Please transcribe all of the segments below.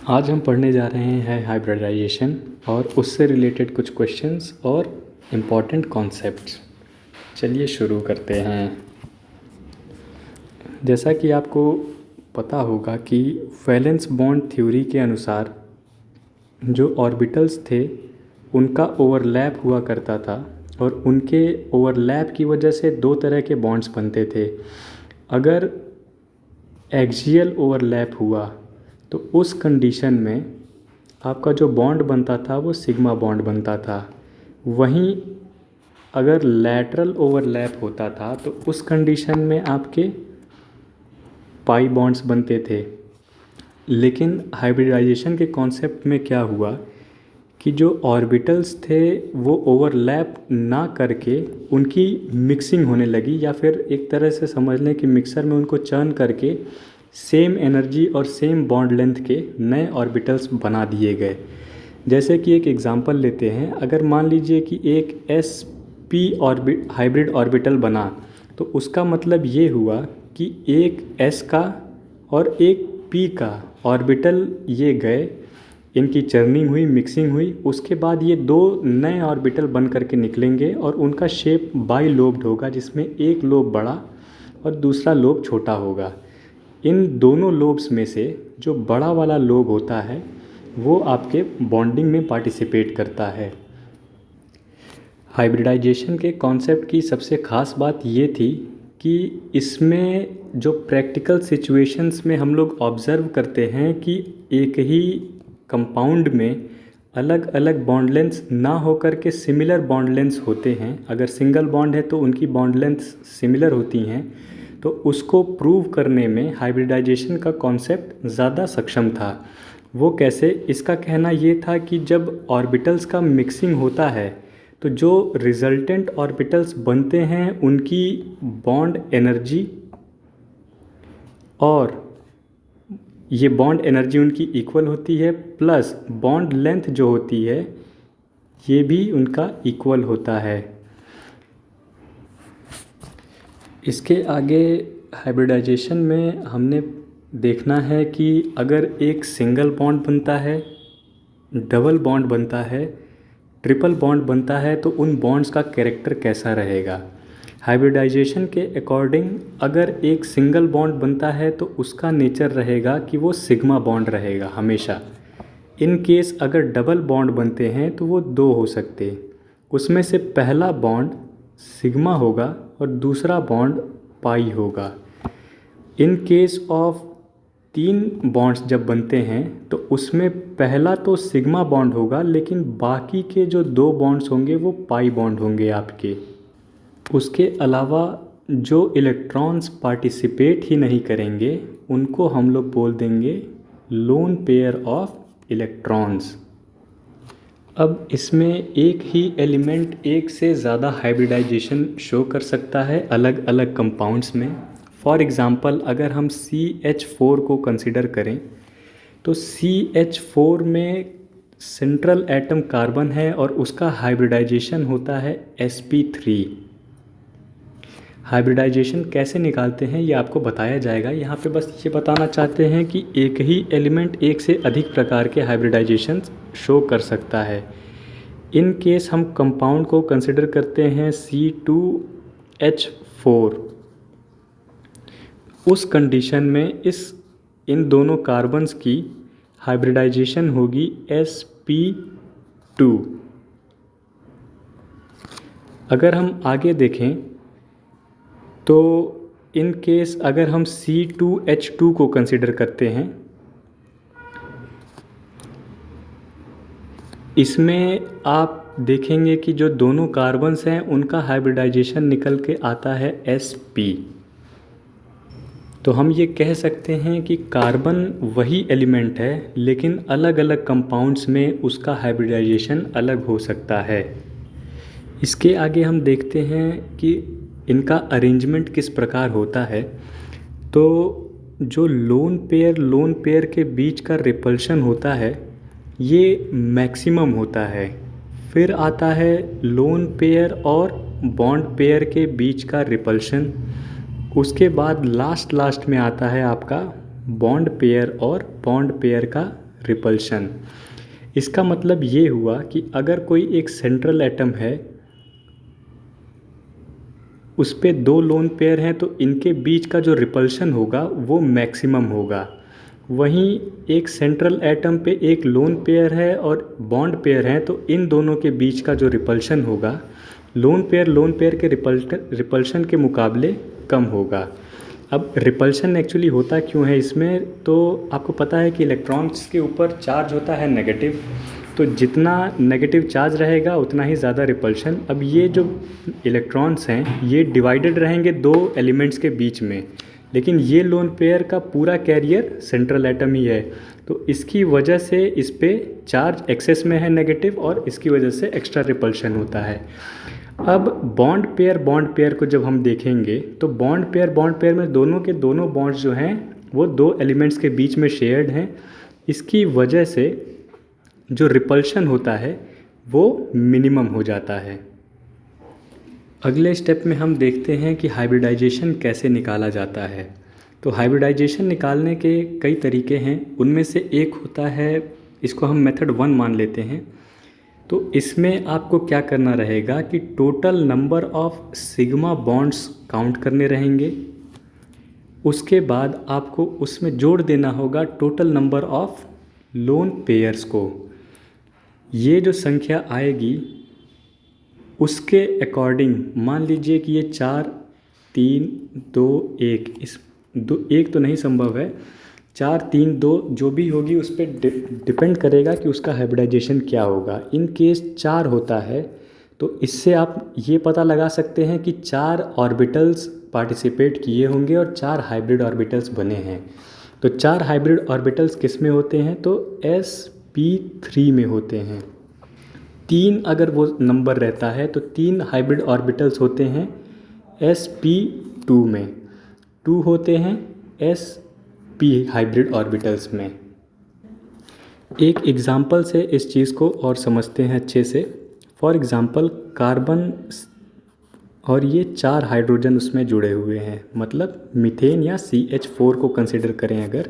आज हम पढ़ने जा रहे हैं हाइब्रिडाइजेशन और उससे रिलेटेड कुछ क्वेश्चंस और इम्पॉर्टेंट कॉन्सेप्ट्स। चलिए शुरू करते हैं। जैसा कि आपको पता होगा कि वैलेंस बॉन्ड थ्योरी के अनुसार जो ऑर्बिटल्स थे उनका ओवरलैप हुआ करता था और उनके ओवरलैप की वजह से दो तरह के बॉन्ड्स बनते थे। अगर एक्सियल ओवरलैप हुआ तो उस कंडीशन में आपका जो बॉन्ड बनता था वो सिग्मा बॉन्ड बनता था। वहीं अगर लैटरल ओवरलैप होता था तो उस कंडीशन में आपके पाई बॉन्ड्स बनते थे। लेकिन हाइब्रिडाइजेशन के कॉन्सेप्ट में क्या हुआ कि जो ऑर्बिटल्स थे वो ओवरलैप ना करके उनकी मिक्सिंग होने लगी, या फिर एक तरह से समझ लें कि मिक्सर में उनको चर्न करके सेम एनर्जी और सेम बॉन्ड लेंथ के नए ऑर्बिटल्स बना दिए गए। जैसे कि एक एग्जांपल लेते हैं, अगर मान लीजिए कि एक sp हाइब्रिड ऑर्बिटल बना तो उसका मतलब ये हुआ कि एक s का और एक p का ऑर्बिटल ये गए, इनकी चर्निंग हुई, मिक्सिंग हुई, उसके बाद ये दो नए ऑर्बिटल बन करके निकलेंगे और उनका शेप बाई लोब्ड होगा, जिसमें एक लोब बड़ा और दूसरा लोब छोटा होगा। इन दोनों लोब्स में से जो बड़ा वाला लोब होता है वो आपके बॉन्डिंग में पार्टिसिपेट करता है। हाइब्रिडाइजेशन के कॉन्सेप्ट की सबसे ख़ास बात ये थी कि इसमें जो प्रैक्टिकल सिचुएशंस में हम लोग ऑब्ज़र्व करते हैं कि एक ही कंपाउंड में अलग अलग बॉन्ड लेंथ्स ना होकर के सिमिलर बॉन्ड लेंथ्स होते हैं। अगर सिंगल बॉन्ड है तो उनकी बॉन्ड लेंथ्स सिमिलर होती हैं, तो उसको प्रूव करने में हाइब्रिडाइजेशन का कॉन्सेप्ट ज़्यादा सक्षम था। वो कैसे? इसका कहना ये था कि जब ऑर्बिटल्स का मिक्सिंग होता है तो जो रिजल्टेंट ऑर्बिटल्स बनते हैं उनकी बॉन्ड एनर्जी और ये बॉन्ड एनर्जी उनकी इक्वल होती है, प्लस बॉन्ड लेंथ जो होती है ये भी उनका इक्वल होता है। इसके आगे हाइब्रिडाइजेशन में हमने देखना है कि अगर एक सिंगल बॉन्ड बनता है, डबल बॉन्ड बनता है, ट्रिपल बॉन्ड बनता है तो उन बॉन्ड्स का कैरेक्टर कैसा रहेगा। हाइब्रिडाइजेशन के अकॉर्डिंग अगर एक सिंगल बॉन्ड बनता है तो उसका नेचर रहेगा कि वो सिग्मा बॉन्ड रहेगा हमेशा। इन केस अगर डबल बॉन्ड बनते हैं तो वो दो हो सकते, उसमें से पहला बॉन्ड सिग्मा होगा और दूसरा बॉन्ड पाई होगा। इन केस ऑफ तीन बॉन्ड्स जब बनते हैं तो उसमें पहला तो सिग्मा बॉन्ड होगा, लेकिन बाकी के जो दो बॉन्ड्स होंगे वो पाई बॉन्ड होंगे आपके। उसके अलावा जो इलेक्ट्रॉन्स पार्टिसिपेट ही नहीं करेंगे उनको हम लोग बोल देंगे लोन पेयर ऑफ इलेक्ट्रॉन्स। अब इसमें एक ही एलिमेंट एक से ज़्यादा हाइब्रिडाइजेशन शो कर सकता है अलग अलग कंपाउंड्स में। फॉर एग्ज़ाम्पल अगर हम CH4 को कंसिडर करें तो CH4 में सेंट्रल एटम कार्बन है और उसका हाइब्रिडाइजेशन होता है sp3। हाइब्रिडाइजेशन कैसे निकालते हैं ये आपको बताया जाएगा। यहाँ पे बस ये बताना चाहते हैं कि एक ही एलिमेंट एक से अधिक प्रकार के हाइब्रिडाइजेशन शो कर सकता है। इन केस हम कंपाउंड को कंसिडर करते हैं C2H4। उस कंडीशन में इन दोनों कार्बन्स की हाइब्रिडाइजेशन होगी sp2। अगर हम आगे देखें तो इन केस अगर हम C2H2 को कंसिडर करते हैं, इसमें आप देखेंगे कि जो दोनों कार्बन्स हैं उनका हाइब्रिडाइजेशन निकल के आता है sp। तो हम ये कह सकते हैं कि कार्बन वही एलिमेंट है लेकिन अलग अलग कंपाउंड्स में उसका हाइब्रिडाइजेशन अलग हो सकता है। इसके आगे हम देखते हैं कि इनका अरेंजमेंट किस प्रकार होता है। तो जो लोन पेयर के बीच का रिपल्शन होता है ये मैक्सिमम होता है। फिर आता है लोन पेयर और बॉन्ड पेयर के बीच का रिपल्शन। उसके बाद लास्ट में आता है आपका बॉन्ड पेयर और बॉन्ड पेयर का रिपल्शन। इसका मतलब ये हुआ कि अगर कोई एक सेंट्रल एटम है, उस पे दो लोन पेयर हैं, तो इनके बीच का जो रिपल्शन होगा वो मैक्सिमम होगा। वहीं एक सेंट्रल एटम पे एक लोन पेयर है और बॉन्ड पेयर है, तो इन दोनों के बीच का जो रिपल्शन होगा लोन पेयर के रिपल्शन के मुकाबले कम होगा। अब रिपल्शन एक्चुअली होता क्यों है इसमें, तो आपको पता है कि इलेक्ट्रॉन्स के ऊपर चार्ज होता है नेगेटिव, तो जितना नेगेटिव चार्ज रहेगा उतना ही ज़्यादा रिपल्शन। अब ये जो इलेक्ट्रॉन्स हैं ये डिवाइडेड रहेंगे दो एलिमेंट्स के बीच में, लेकिन ये लोन पेयर का पूरा कैरियर सेंट्रल एटम ही है, तो इसकी वजह से इस पे चार्ज एक्सेस में है नेगेटिव, और इसकी वजह से एक्स्ट्रा रिपल्शन होता है। अब बॉन्ड पेयर को जब हम देखेंगे तो बॉन्ड पेयर में दोनों के दोनों बॉन्ड्स जो हैं वो दो एलिमेंट्स के बीच में शेयर्ड हैं। इसकी वजह से जो रिपल्शन होता है वो मिनिमम हो जाता है। अगले स्टेप में हम देखते हैं कि हाइब्रिडाइजेशन कैसे निकाला जाता है। तो हाइब्रिडाइजेशन निकालने के कई तरीके हैं, उनमें से एक होता है, इसको हम मेथड 1 मान लेते हैं। तो इसमें आपको क्या करना रहेगा कि total number of sigma bonds count करने रहेंगे। उसके बाद आपको उसमें जोड़ देना होगा total number of lone pairs को। ये जो संख्या आएगी उसके अकॉर्डिंग मान लीजिए कि ये 4 3 2 1, इस एक तो नहीं संभव है, 4 3 2 जो भी होगी उस पर डिपेंड करेगा कि उसका हाइब्रिडाइजेशन क्या होगा। इन केस 4 होता है तो इससे आप ये पता लगा सकते हैं कि 4 ऑर्बिटल्स पार्टिसिपेट किए होंगे और 4 हाइब्रिड ऑर्बिटल्स बने हैं। तो 4 हाइब्रिड ऑर्बिटल्स किस में होते हैं, तो sp3 में होते हैं। 3 अगर वो नंबर रहता है तो 3 हाइब्रिड ऑर्बिटल्स होते हैं sp2 में, 2 होते हैं sp हाइब्रिड ऑर्बिटल्स में। एक एग्ज़ाम्पल से इस चीज़ को और समझते हैं अच्छे से। फॉर एग्ज़ाम्पल कार्बन और ये 4 हाइड्रोजन उसमें जुड़े हुए हैं, मतलब मीथेन या CH4 को कंसिडर करें अगर,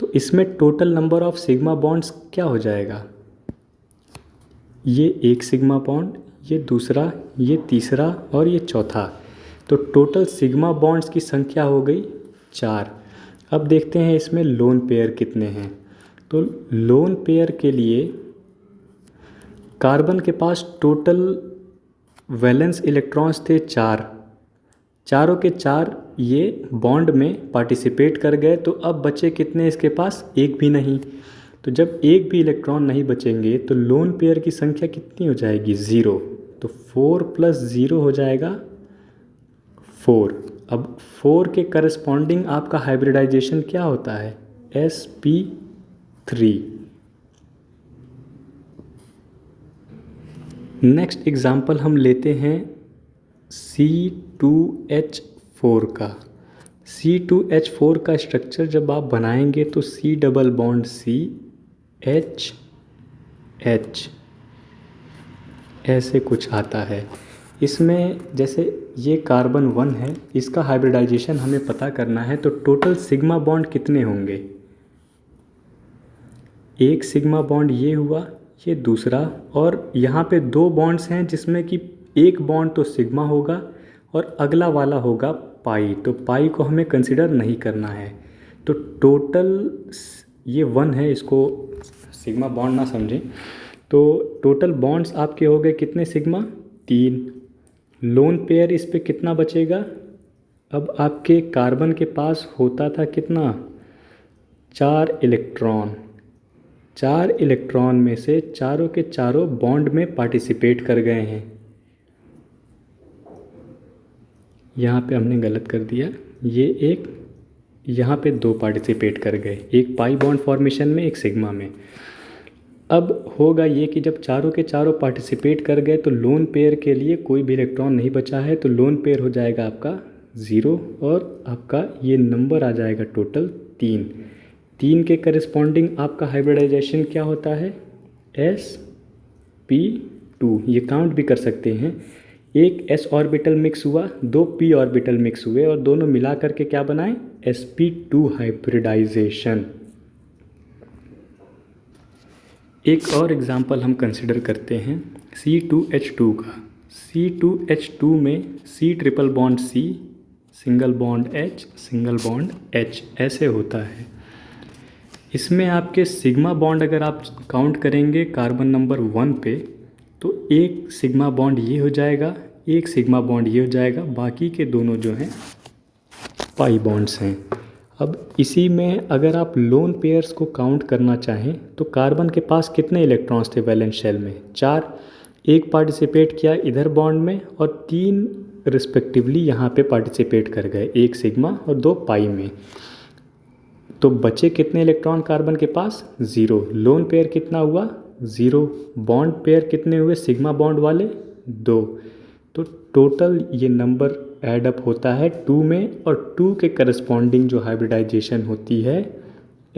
तो इसमें total number of sigma bonds क्या हो जाएगा, ये एक सिग्मा बॉन्ड, ये दूसरा, ये तीसरा और ये चौथा। तो टोटल सिग्मा बॉन्ड्स की संख्या हो गई 4। अब देखते हैं इसमें लोन पेयर कितने हैं। तो लोन पेयर के लिए कार्बन के पास टोटल वैलेंस इलेक्ट्रॉन्स थे 4, चारों के 4 ये बॉन्ड में पार्टिसिपेट कर गए, तो अब बचे कितने इसके पास, एक भी नहीं। तो जब एक भी इलेक्ट्रॉन नहीं बचेंगे तो लोन पेयर की संख्या कितनी हो जाएगी, 0। तो 4 + 0 हो जाएगा 4। अब 4 के करस्पॉन्डिंग आपका हाइब्रिडाइजेशन क्या होता है, sp3। नेक्स्ट एग्जाम्पल हम लेते हैं C2H4 का। C2H4 का स्ट्रक्चर जब आप बनाएंगे तो C double bond C H H ऐसे कुछ आता है। इसमें जैसे ये कार्बन 1 है, इसका हाइब्रिडाइजेशन हमें पता करना है, तो टोटल सिग्मा बॉन्ड कितने होंगे, एक सिग्मा बॉन्ड ये हुआ, ये दूसरा, और यहाँ पे 2 बॉन्ड्स हैं जिसमें कि एक बॉन्ड तो सिग्मा होगा और अगला वाला होगा पाई, तो पाई को हमें कंसिडर नहीं करना है। तो टोटल ये 1 है, इसको सिग्मा बॉन्ड ना समझें। तो टोटल बॉन्ड्स आपके हो गए कितने, सिग्मा 3। लोन पेयर इस पे कितना बचेगा, अब आपके कार्बन के पास होता था कितना, 4 इलेक्ट्रॉन। 4 इलेक्ट्रॉन में से चारों के चारों बॉन्ड में पार्टिसिपेट कर गए हैं। यहाँ पे हमने गलत कर दिया, ये एक, यहाँ पे 2 पार्टिसिपेट कर गए, एक पाई बॉन्ड फॉर्मेशन में, एक सिग्मा में। अब होगा ये कि जब चारों के चारों पार्टिसिपेट कर गए तो लोन पेयर के लिए कोई भी इलेक्ट्रॉन नहीं बचा है, तो लोन पेयर हो जाएगा आपका 0 और आपका ये नंबर आ जाएगा टोटल 3। 3 के करस्पॉन्डिंग आपका हाइब्रिडाइजेशन क्या होता है, sp2। ये काउंट भी कर सकते हैं, एक s ऑर्बिटल मिक्स हुआ, 2 p ऑर्बिटल मिक्स हुए और दोनों मिला करके क्या बनाए, sp2 हाइब्रिडाइजेशन। एक और एग्जांपल हम कंसिडर करते हैं C2H2 का। C2H2 में C triple bond C, single bond H, single bond H ऐसे होता है। इसमें आपके सिग्मा बॉन्ड अगर आप काउंट करेंगे कार्बन नंबर 1 पे, तो एक सिग्मा बॉन्ड ये हो जाएगा, एक सिग्मा बॉन्ड ये हो जाएगा, बाकी के दोनों जो हैं पाई बॉन्ड्स हैं। अब इसी में अगर आप लोन पेयर्स को काउंट करना चाहें तो कार्बन के पास कितने इलेक्ट्रॉन्स थे वैलेंस शेल में? 4। एक पार्टिसिपेट किया इधर बॉन्ड में और 3 रिस्पेक्टिवली यहाँ पे पार्टिसिपेट कर गए, 1 सिग्मा और 2 पाई में। तो बचे कितने इलेक्ट्रॉन कार्बन के पास? 0। लोन पेयर कितना हुआ? 0। बॉन्ड पेयर कितने हुए सिग्मा बॉन्ड वाले? 2। तो टोटल ये नंबर ऐड अप होता है 2 में, और 2 के करस्पॉन्डिंग जो हाइब्रिडाइजेशन होती है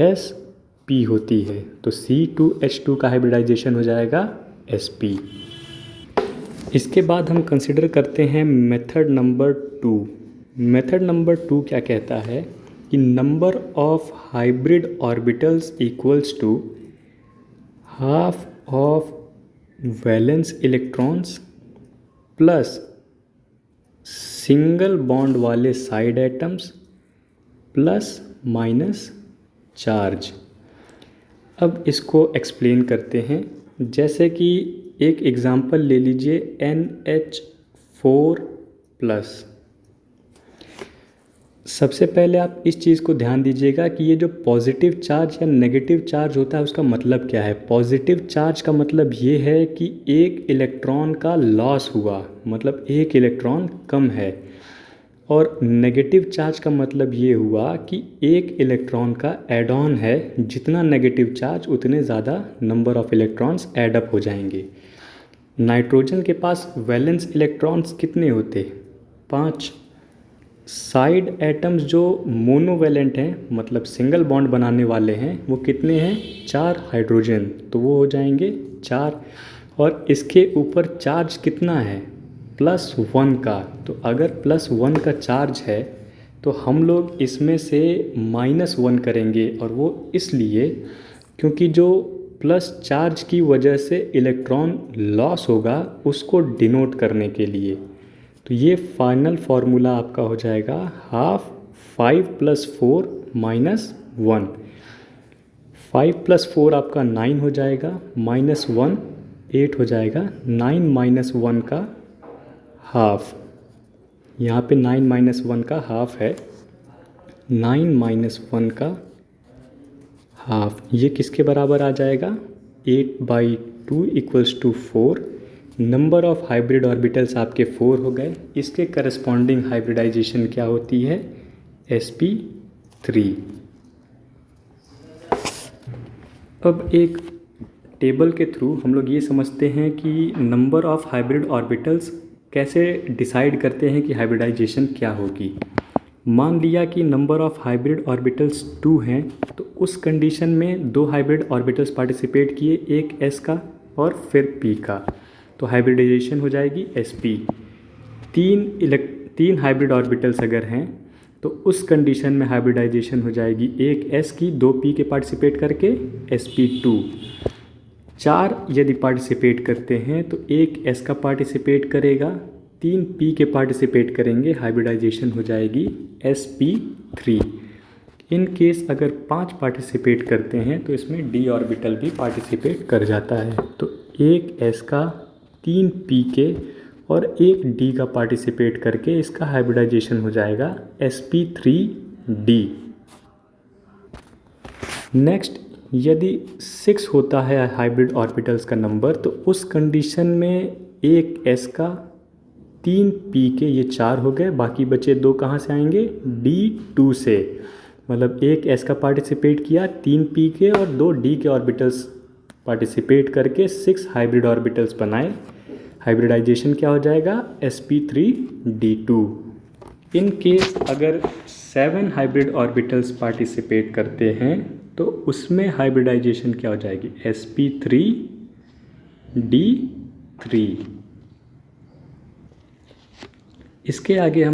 sp होती है। तो C2H2 का हाइब्रिडाइजेशन हो जाएगा sp। इसके बाद हम कंसिडर करते हैं मेथड नंबर 2। मेथड नंबर 2 क्या कहता है कि number of hybrid orbitals equals to half of valence electrons plus single bond वाले side atoms plus minus charge. अब इसको एक्सप्लेन करते हैं। जैसे कि एक एग्ज़ाम्पल ले लीजिए NH4+। सबसे पहले आप इस चीज़ को ध्यान दीजिएगा कि ये जो पॉजिटिव चार्ज या नेगेटिव चार्ज होता है उसका मतलब क्या है। पॉजिटिव चार्ज का मतलब ये है कि एक इलेक्ट्रॉन का लॉस हुआ, मतलब एक इलेक्ट्रॉन कम है, और नेगेटिव चार्ज का मतलब ये हुआ कि एक इलेक्ट्रॉन का ऐड ऑन है। जितना नेगेटिव चार्ज उतने ज़्यादा number of electrons add up हो जाएंगे। नाइट्रोजन के पास वैलेंस इलेक्ट्रॉन्स कितने होते? 5। साइड एटम्स जो मोनोवैलेंट हैं, मतलब सिंगल बॉन्ड बनाने वाले हैं, वो कितने हैं? 4 हाइड्रोजन, तो वो हो जाएंगे 4। और इसके ऊपर चार्ज कितना है? +1 का। तो अगर +1 का चार्ज है तो हम लोग इसमें से -1 करेंगे, और वो इसलिए क्योंकि जो प्लस चार्ज की वजह से इलेक्ट्रॉन लॉस होगा उसको डिनोट करने के लिए। तो ये फाइनल फार्मूला आपका हो जाएगा 1/2 5 + 4 - 1। 5 + 4 आपका 9 हो जाएगा, -1 8 हो जाएगा। 9 - 1 का हाफ, यहाँ पे 9 - 1 का हाफ है। 9 - 1 का हाफ ये किसके बराबर आ जाएगा? 8/2 = 4। नंबर ऑफ हाइब्रिड ऑर्बिटल्स आपके 4 हो गए। इसके करस्पॉन्डिंग हाइब्रिडाइजेशन क्या होती है? sp3। अब एक टेबल के थ्रू हम लोग ये समझते हैं कि नंबर ऑफ हाइब्रिड ऑर्बिटल्स कैसे डिसाइड करते हैं कि हाइब्रिडाइजेशन क्या होगी। मान लिया कि नंबर ऑफ हाइब्रिड ऑर्बिटल्स 2 हैं, तो उस कंडीशन में 2 हाइब्रिड ऑर्बिटल्स पार्टिसिपेट किए, एक s का और फिर p का, तो हाइब्रिडाइजेशन हो जाएगी sp। 3 हाइब्रिड ऑर्बिटल्स अगर हैं तो उस कंडीशन में हाइब्रिडाइजेशन हो जाएगी, एक s की 2 p के पार्टिसिपेट करके sp2। 4 यदि पार्टिसिपेट करते हैं तो एक s का पार्टिसिपेट करेगा, 3 p के पार्टिसिपेट करेंगे, हाइब्रिडाइजेशन हो जाएगी sp3। इन केस अगर 5 पार्टिसिपेट करते हैं तो इसमें d ऑर्बिटल भी पार्टिसिपेट कर जाता है। तो एक s का, 3 p के और एक d का पार्टिसिपेट करके इसका हाइब्रिडाइजेशन हो जाएगा sp3d। नेक्स्ट, यदि 6 होता है हाइब्रिड ऑर्बिटल्स का नंबर, तो उस कंडीशन में एक s का, 3 p के, ये 4 हो गए, बाकी बचे 2 कहाँ से आएंगे? d2 से। मतलब एक s का पार्टिसिपेट किया, 3 p के और 2 d के ऑर्बिटल्स पार्टिसिपेट करके 6 हाइब्रिड ऑर्बिटल्स बनाए। हाइब्रिडाइजेशन क्या हो जाएगा? sp3d2। इन केस अगर 7 हाइब्रिड ऑर्बिटल्स पार्टिसिपेट करते हैं तो उसमें हाइब्रिडाइजेशन क्या हो जाएगी? sp3d3। इसके आगे हम